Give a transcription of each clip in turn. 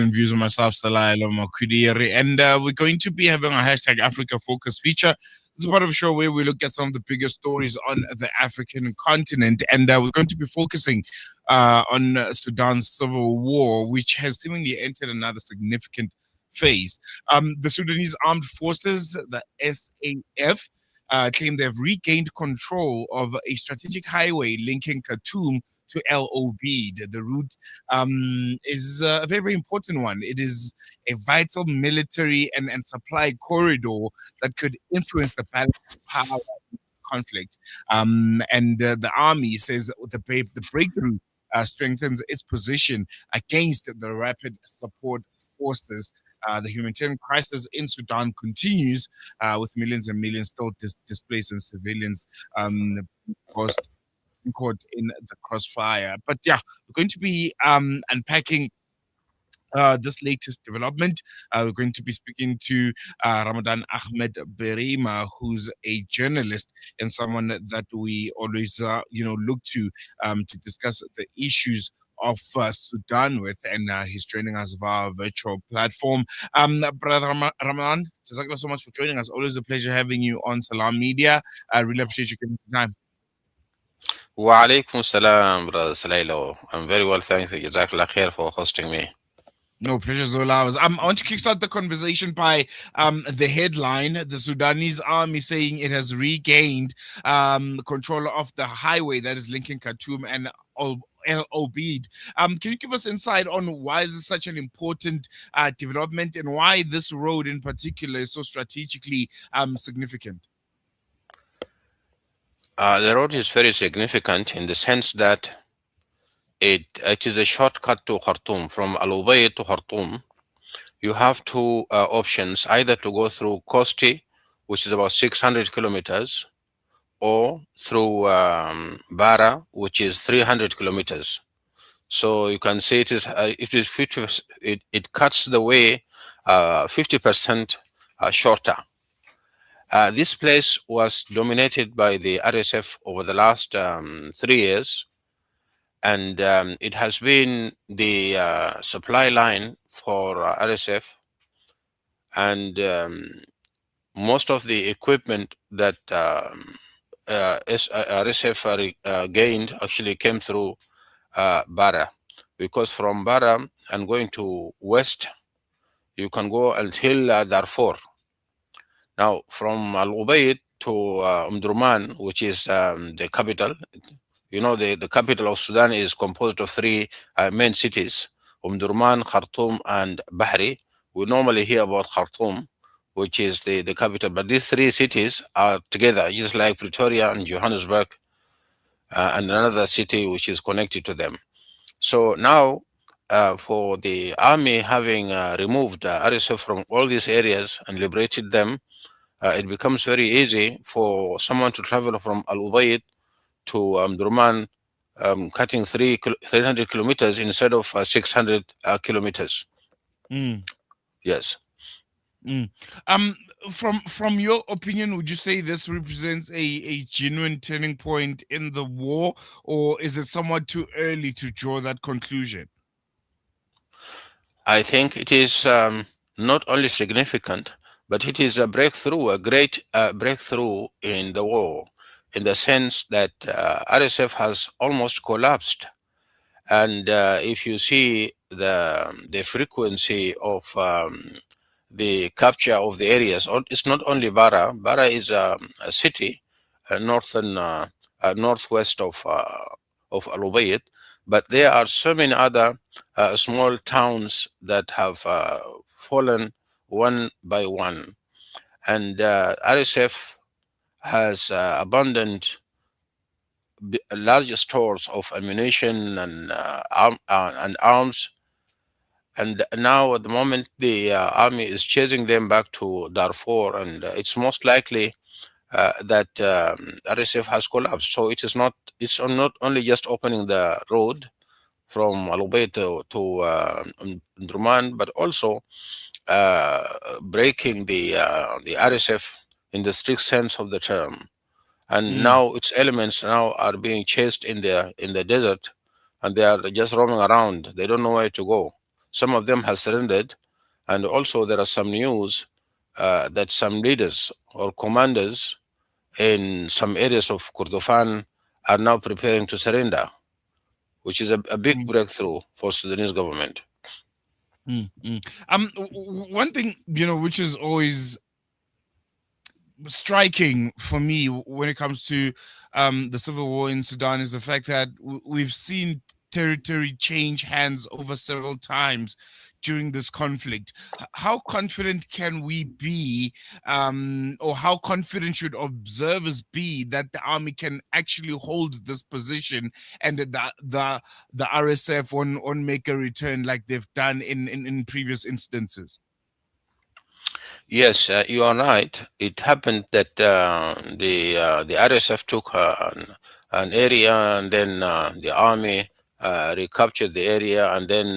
and views of myself, Salah Makudiri, and we're going to be having a hashtag Africa Focus feature. This is part of a show where we look at some of the biggest stories on the African continent, and we're going to be focusing on Sudan's civil war, which has seemingly entered another significant phase. The Sudanese Armed Forces, the SAF, claim they've regained control of a strategic highway linking Khartoum to El Obeid. The route is a very, very important one. It is a vital military and supply corridor that could influence the balance of power conflict. And the army says the breakthrough strengthens its position against the rapid support forces. The humanitarian crisis in Sudan continues with millions and millions still displaced and civilians caused caught in the crossfire. But yeah, we're going to be unpacking this latest development. We're going to be speaking to Ramadan Ahmed Berima, who's a journalist and someone that we always, look to discuss the issues of Sudan with, and he's joining us via a virtual platform. Brother Ramadan, jazakallah so much for joining us. Always a pleasure having you on Salam Media. I really appreciate you giving the time. Wa alaikum salam, brother Salailo. I'm very well, thank you. Jazakallah khair for hosting me. No, pleasure's all ours. I want to kickstart the conversation by the headline: the Sudanese army saying it has regained control of the highway that is linking Khartoum and El Obeid. Can you give us insight on why this is such an important development and why this road in particular is so strategically significant? The road is very significant in the sense that it is a shortcut to Khartoum. From Al Ubaid to Khartoum, you have two options: either to go through Kosti, which is about 600 kilometers, or through Bara, which is 300 kilometers. So you can say it is 50. It cuts the way 50% shorter. This place was dominated by the RSF over the last 3 years, and it has been the supply line for RSF, and most of the equipment that RSF gained actually came through Bara, because from Bara and going to west, you can go until Darfur. Now, from Al Ubaid to Umdurman, which is the capital, the capital of Sudan is composed of three main cities: Umdurman, Khartoum, and Bahri. We normally hear about Khartoum, which is the capital, but these three cities are together, just like Pretoria and Johannesburg, and another city which is connected to them. So now, for the army having removed RSF from all these areas and liberated them, it becomes very easy for someone to travel from Al Ubaid to Durman, cutting 300 kilometers instead of 600 kilometers. Mm. Yes. Mm. From your opinion, would you say this represents a genuine turning point in the war, or is it somewhat too early to draw that conclusion? I think it is not only significant, but it is a breakthrough, a great breakthrough in the war, in the sense that RSF has almost collapsed. And if you see the frequency of the capture of the areas, it's not only Bara. Bara is a city, northwest of Al Ubaid, but there are so many other small towns that have fallen one by one, and RSF has abundant large stores of ammunition and arms. And now, at the moment, the army is chasing them back to Darfur, and it's most likely that RSF has collapsed. So it's not only just opening the road from Al Ubaid to Umdurman, but also breaking the RSF in the strict sense of the term. And now its elements now are being chased in the desert, and they are just roaming around. They don't know where to go. Some of them have surrendered, and also there are some news that some leaders or commanders in some areas of Kordofan are now preparing to surrender, which is a big Mm, breakthrough for Sudanese government. mm. One thing, which is always striking for me when it comes to the civil war in Sudan is the fact that we've seen territory change hands over several times during this conflict. How confident can we be, or how confident should observers be that the army can actually hold this position and that the RSF won't make a return like they've done in previous instances? Yes, you are right. It happened that the RSF took an area, and then the army recaptured the area, and then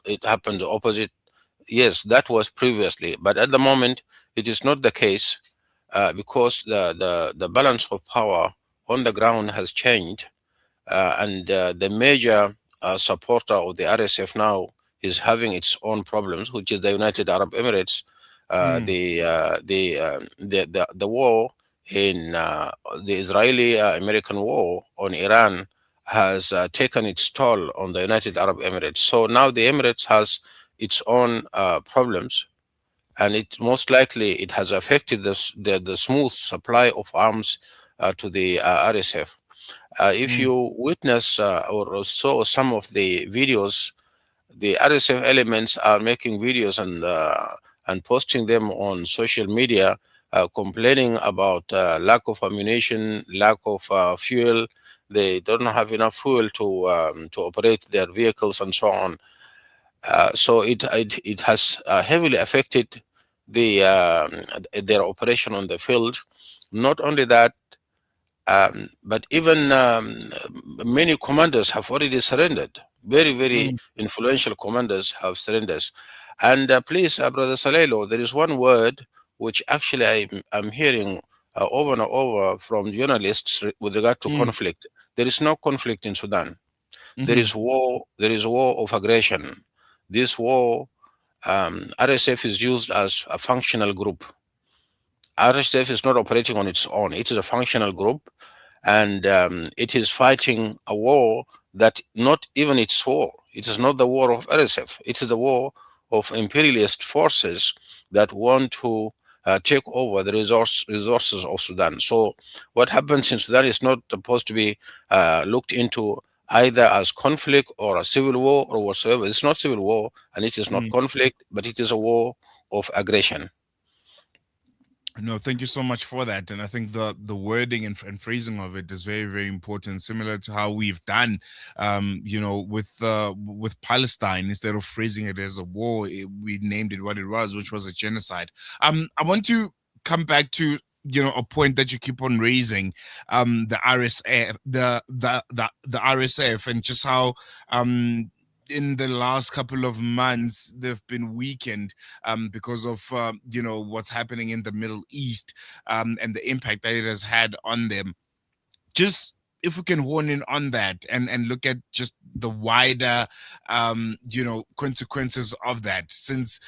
it happened the opposite. Yes, that was previously, but at the moment it is not the case because the balance of power on the ground has changed, and the major supporter of the RSF now is having its own problems, which is the United Arab Emirates. Mm, The war in the Israeli American war on Iran has taken its toll on the United Arab Emirates. So now the Emirates has its own problems, and it most likely it has affected the smooth supply of arms to the RSF. If mm, you witness or saw some of the videos, the RSF elements are making videos and posting them on social media, complaining about lack of ammunition, lack of fuel. They don't have enough fuel to operate their vehicles and so on. So it has heavily affected their operation on the field. Not only that, but even many commanders have already surrendered. Very mm, influential commanders have surrendered. And please, Brother Salelo, there is one word which actually I'm hearing over and over from journalists with regard to mm, conflict. There is no conflict in Sudan. There mhm, is war. There is war of aggression. This war, RSF is used as a functional group. RSF is not operating on its own. It is a functional group, and it is fighting a war that not even its war. It is not the war of RSF. It is the war of imperialist forces that want to take over the resources of Sudan. So what happens in Sudan is not supposed to be looked into either as conflict or a civil war or whatsoever. It's not civil war, and it is not mm. conflict, but it is a war of aggression. No, thank you so much for that. And I think the wording and phrasing of it is very, very important, similar to how we've done, with Palestine. Instead of phrasing it as a war, we named it what it was, which was a genocide. I want to come back to a point that you keep on raising, the RSF, the RSF, and just how in the last couple of months they've been weakened because of what's happening in the Middle East, and the impact that it has had on them. Just if we can hone in on that and look at just the wider consequences of that, since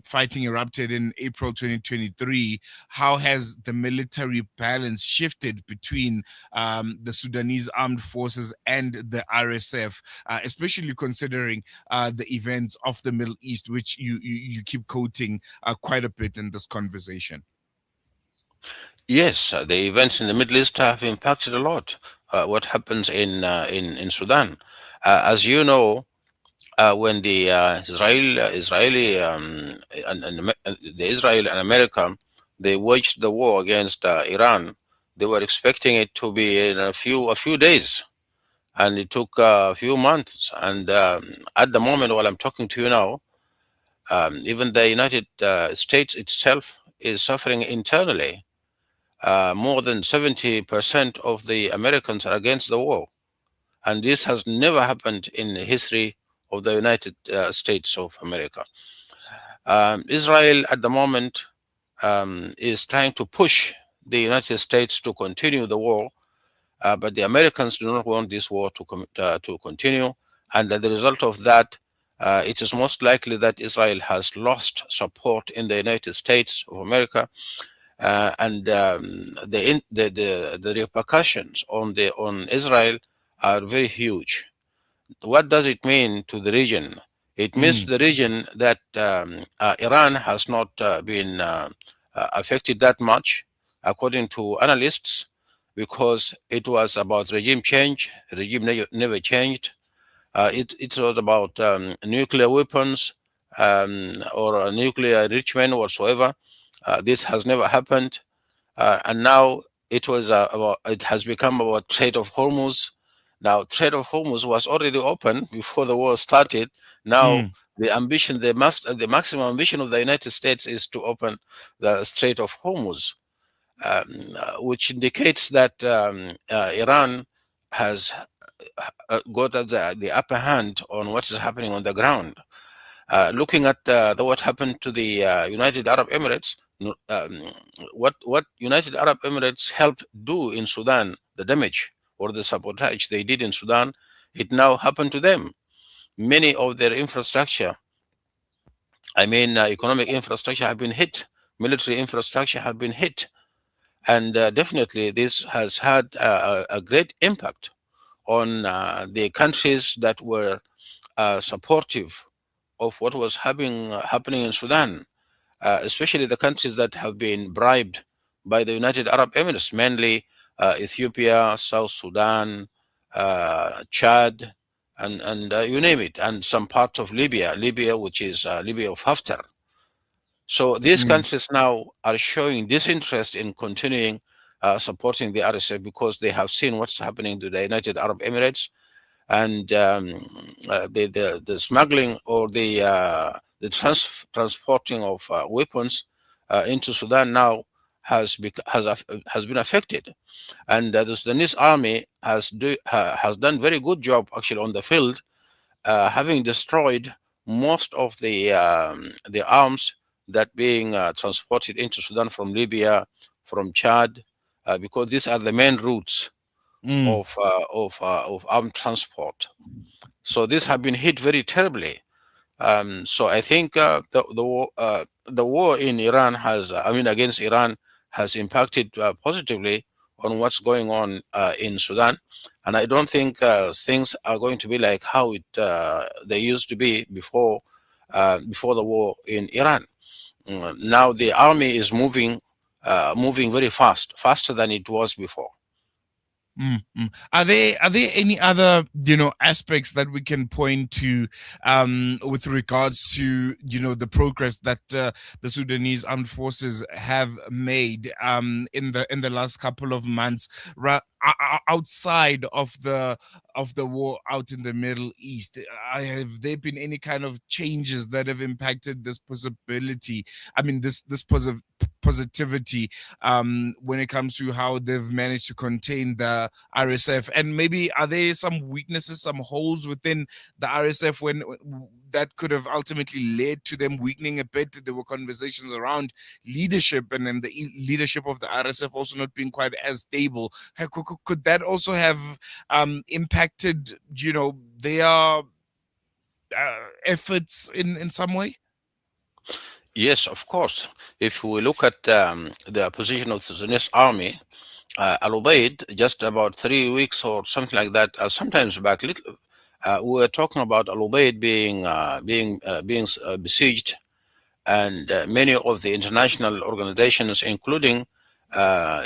fighting erupted in April 2023, how has the military balance shifted between the Sudanese armed forces and the RSF, especially considering the events of the Middle East, which you keep quoting quite a bit in this conversation? Yes, the events in the Middle East have impacted a lot. What happens in Sudan, as you know, when the Israeli the Israel and America, they waged the war against Iran. They were expecting it to be in a few days, and it took a few months. And at the moment, while I'm talking to you now, even the United States itself is suffering internally. More than 70% of the Americans are against the war. And this has never happened in the history of the United States of America. Israel at the moment is trying to push the United States to continue the war, but the Americans do not want this war to continue. And as the result of that, it is most likely that Israel has lost support in the United States of America, and the repercussions on Israel are very huge. What does it mean to the region? It means mm, to the region that Iran has not been affected that much, according to analysts, because it was about regime change. Regime never changed. It was about nuclear weapons or nuclear enrichment whatsoever. This has never happened, and now it has become about Strait of Hormuz. Now, Strait of Hormuz was already open before the war started. Now, mm, the maximum ambition of the United States is to open the Strait of Hormuz, um, which indicates that Iran has got the upper hand on what is happening on the ground. Looking at what happened to the United Arab Emirates, what United Arab Emirates helped do in Sudan, the damage or the sabotage they did in Sudan, it now happened to them. Many of their infrastructure, I mean, economic infrastructure, have been hit. Military infrastructure have been hit, and definitely this has had a great impact on the countries that were supportive of what was happening in Sudan, especially the countries that have been bribed by the United Arab Emirates, mainly Ethiopia, South Sudan, Chad, and you name it, and some parts of Libya, which is Libya of Haftar. So these mm, countries now are showing disinterest in continuing supporting the RSF because they have seen what's happening to the United Arab Emirates, and the smuggling or the transporting of weapons into Sudan now has been affected, and the Sudanese army has done very good job actually on the field, having destroyed most of the arms that being transported into Sudan from Libya, from Chad, because these are the main routes mm, of armed transport. So these have been hit very terribly. So I think the war in Iran I mean, against Iran has impacted positively on what's going on in Sudan, and I don't think things are going to be like how they used to be before the war in Iran. Now the army is moving very fast, faster than it was before. mm, mm. Are there any other aspects that we can point to with regards to the progress that the Sudanese armed forces have made in the last couple of months outside of the war out in the Middle East? Have there been any kind of changes that have impacted this possibility? I mean, this positivity when it comes to how they've managed to contain the RSF, and maybe are there some weaknesses, some holes within the RSF that could have ultimately led to them weakening a bit? There were conversations around leadership, and then the leadership of the RSF also not being quite as stable. Could that also have impacted, their efforts in some way? Yes, of course. If we look at the position of the Sudanese army, Al Ubaid, just about 3 weeks or something like that, sometimes back, we were talking about Al Ubaid being besieged, and many of the international organizations, including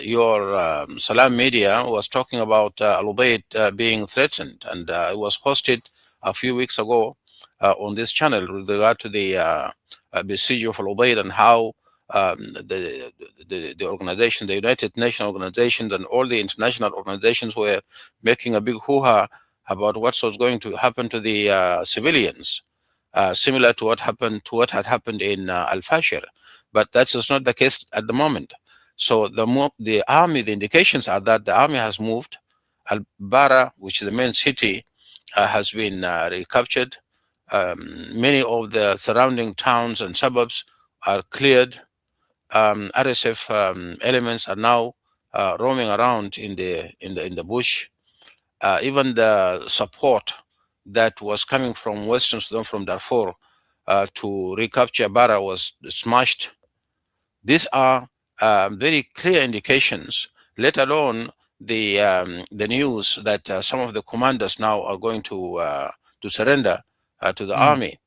your Salam Media, was talking about Al Ubaid being threatened, and it was posted a few weeks ago on this channel with regard to the siege of Al Ubaid, and how the organization, the United Nations organizations, and all the international organizations were making a big hoo-ha about what was going to happen to the civilians, similar to what had happened in Al Fashir, but that is not the case at the moment. So the army, the indications are that the army has moved. Al Bara, which is the main city, has been recaptured. Um, Many of the surrounding towns and suburbs are cleared. RSF elements are now roaming around in the bush. Even the support that was coming from Western Sudan, from Darfur, to recapture Bara was smashed. These are very clear indications, let alone the news that some of the commanders now are going to surrender to the mm, army.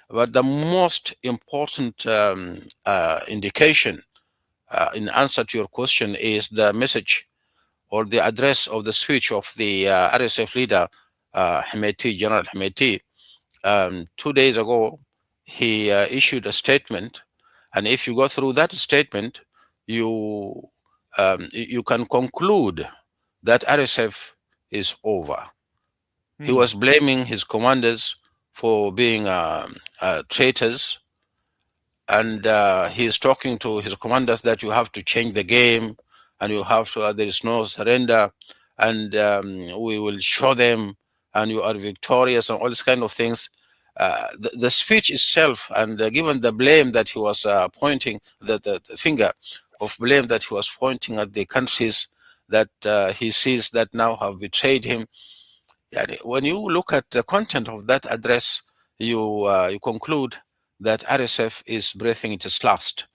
But the most important indication in answer to your question is the message or the address of the speech of the RSF leader, Hemeti, General Hemeti. 2 days ago, he issued a statement, and if you go through that statement, you you can conclude that RSF is over. He mm, was blaming his commanders for being traitors, and he is talking to his commanders that you have to change the game, and you have to. There is no surrender, and we will show them, and you are victorious, and all these kind of things. The speech itself, and given the blame that he was pointing, the finger of blame that he was pointing at the countries that he sees that now have betrayed him. Yani, when you look at the content of that address, you conclude that RSF is breathing its last.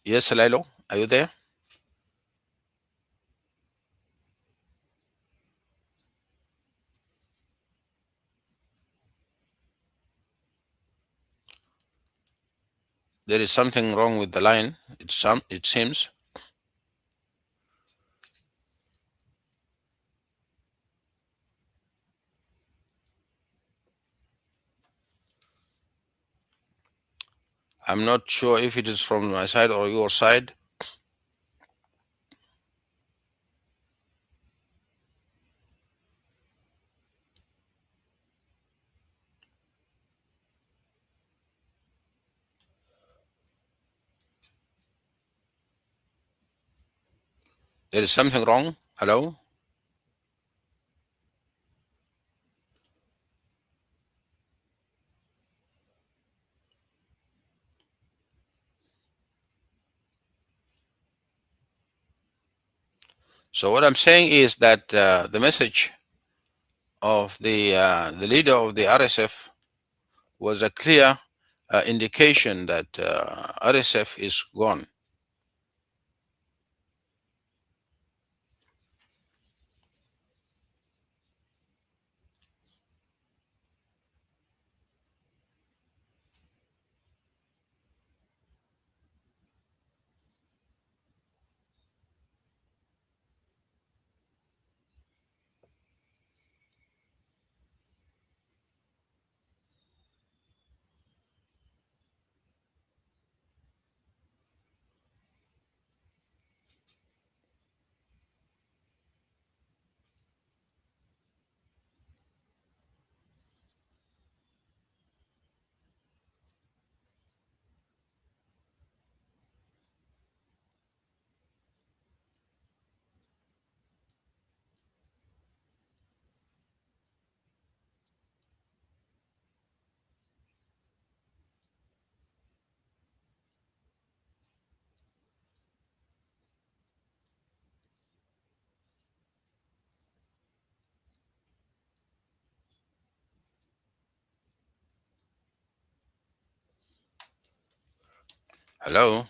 Yes, Lalo, are you there? There is something wrong with the line. It seems. I'm not sure if it is from my side or your side. There is something wrong. Hello. So what I'm saying is that the message of the leader of the RSF was a clear indication that RSF is gone. Hello.